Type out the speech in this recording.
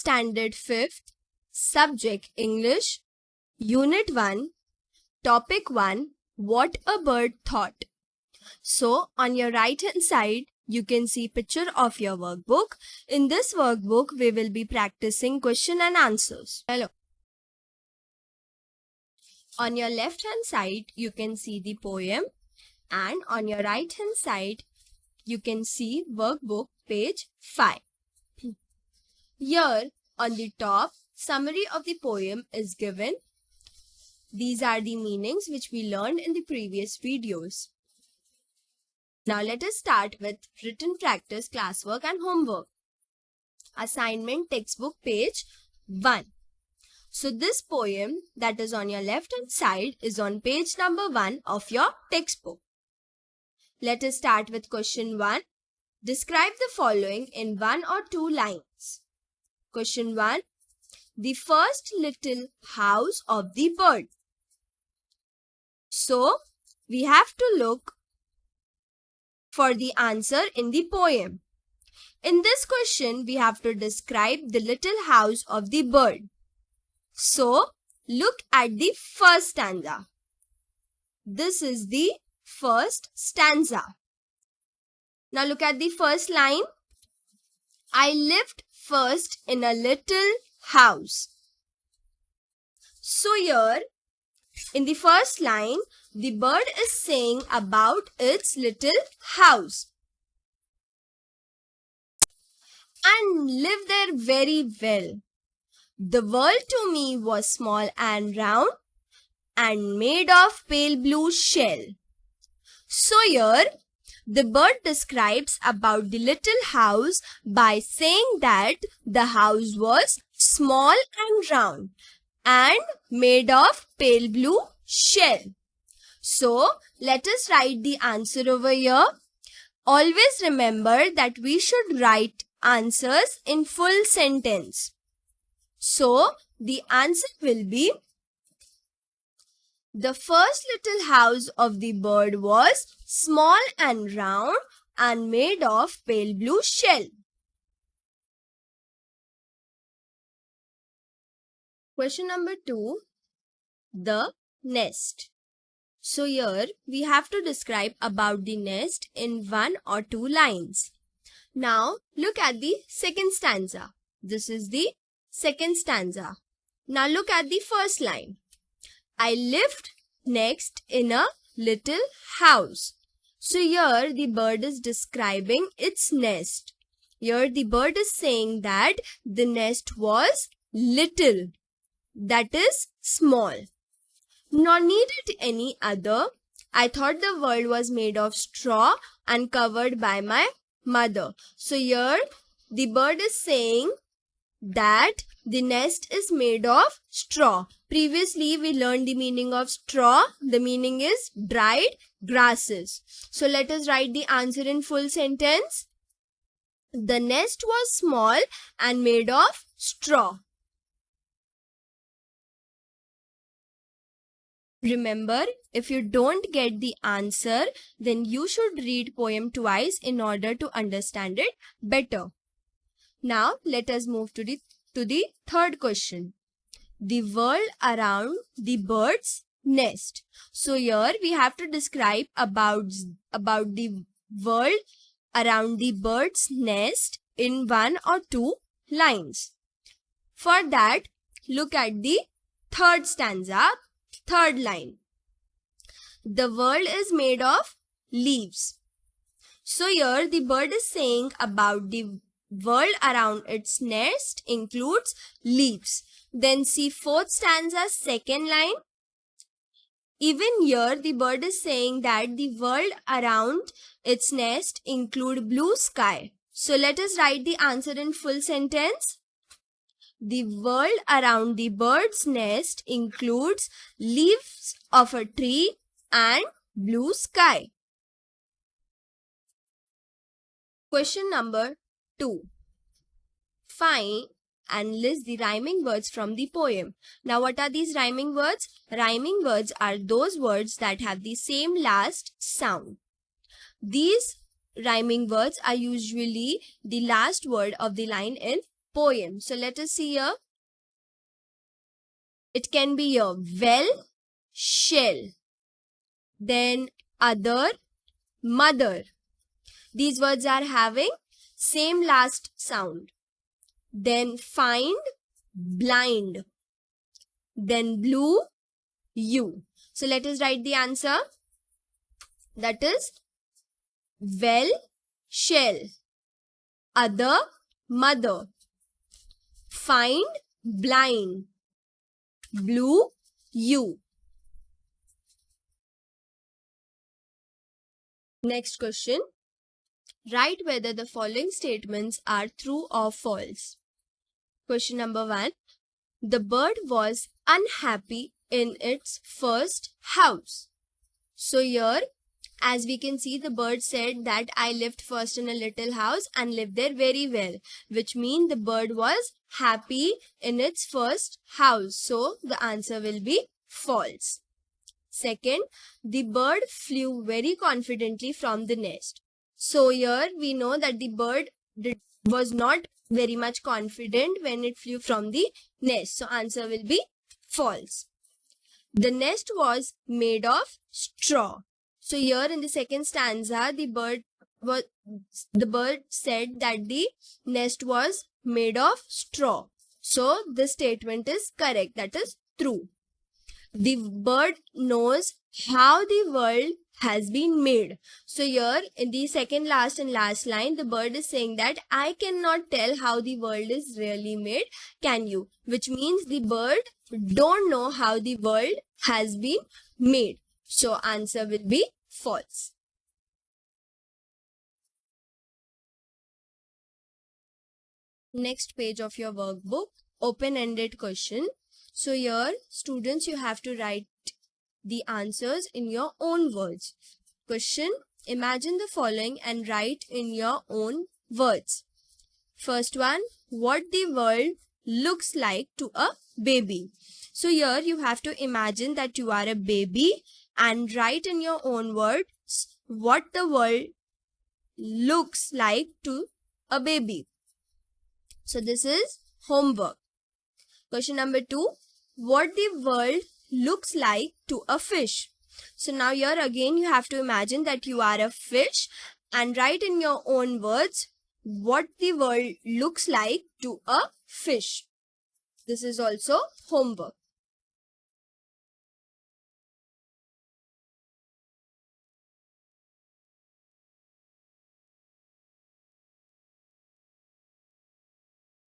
Standard 5th, Subject English, Unit 1, Topic 1, What a Bird Thought. So, on your right hand side, you can see picture of your workbook. In this workbook, we will be practicing question and answers. Hello. On your left hand side, you can see the poem, and on your right hand side, you can see workbook page 5. Here on the top, summary of the poem is given. These are the meanings which we learned in the previous videos. Now let us start with written practice, classwork and homework. Assignment textbook page 1. So this poem that is on your left hand side is on page number 1 of your textbook. Let us start with question 1. Describe the following in 1 or 2 lines. Question 1. The first little house of the bird. So, we have to look for the answer in the poem. In this question, we have to describe the little house of the bird. So, look at the first stanza. This is the first stanza. Now look at the first line. I lived first in a little house. So here, in the first line, the bird is saying about its little house and lived there very well. The world to me was small and round and made of pale blue shell. So here, the bird describes about the little house by saying that the house was small and round and made of pale blue shell. So, let us write the answer over here. Always remember that we should write answers in full sentence. So, the answer will be: the first little house of the bird was small and round and made of pale blue shell. Question number 2. The nest. So here we have to describe about the nest in 1 or 2 lines. Now look at the second stanza. This is the second stanza. Now look at the first line. I lived next in a little house. So here the bird is describing its nest. Here the bird is saying that the nest was little, that is small. Nor needed any other. I thought the world was made of straw and covered by my mother. So here the bird is saying that the nest is made of straw. Previously, we learned the meaning of straw. The meaning is dried grasses. So let us write the answer in full sentence. The nest was small and made of straw. Remember, if you don't get the answer, then you should read poem twice in order to understand it better. Now, let us move to the third question. The world around the bird's nest. So here we have to describe about the world around the bird's nest in 1 or 2 lines. For that, look at the third stanza, third line. The world is made of leaves. So here the bird is saying about the world around its nest includes leaves. Then see fourth stanza, second line. Even here the bird is saying that the world around its nest include blue sky. So let us write the answer in full sentence. The world around the bird's nest includes leaves of a tree and blue sky. Question number 2. Find and list the rhyming words from the poem. Now what are these rhyming words? Rhyming words are those words that have the same last sound. These rhyming words are usually the last word of the line in poem. So let us see here. It can be a well, shell, then other, mother. These words are having same last sound. Then find, blind. Then blue, you. So let us write the answer. That is well, shell, other, mother, find, blind, blue, you. Next question. Write whether the following statements are true or false. Question number 1. The bird was unhappy in its first house. So here, as we can see, the bird said that I lived first in a little house and lived there very well, which means the bird was happy in its first house. So the answer will be false. Second, the bird flew very confidently from the nest. So here we know that the bird was not very much confident when it flew from the nest. So answer will be false. The nest was made of straw. So here in the second stanza, the bird said that the nest was made of straw. So this statement is correct. That is true. The bird knows how the world has been made. So here in the second last and last line, the bird is saying that I cannot tell how the world is really made. Can you? Which means the bird don't know how the world has been made. So answer will be false. Next page of your workbook, open-ended question. So here, students, you have to write the answers in your own words. Question, imagine the following and write in your own words. First one, what the world looks like to a baby. So here you have to imagine that you are a baby and write in your own words what the world looks like to a baby. So this is homework. Question number 2, what the world looks like to a fish. So now here again you have to imagine that you are a fish and write in your own words what the world looks like to a fish. This is also homework.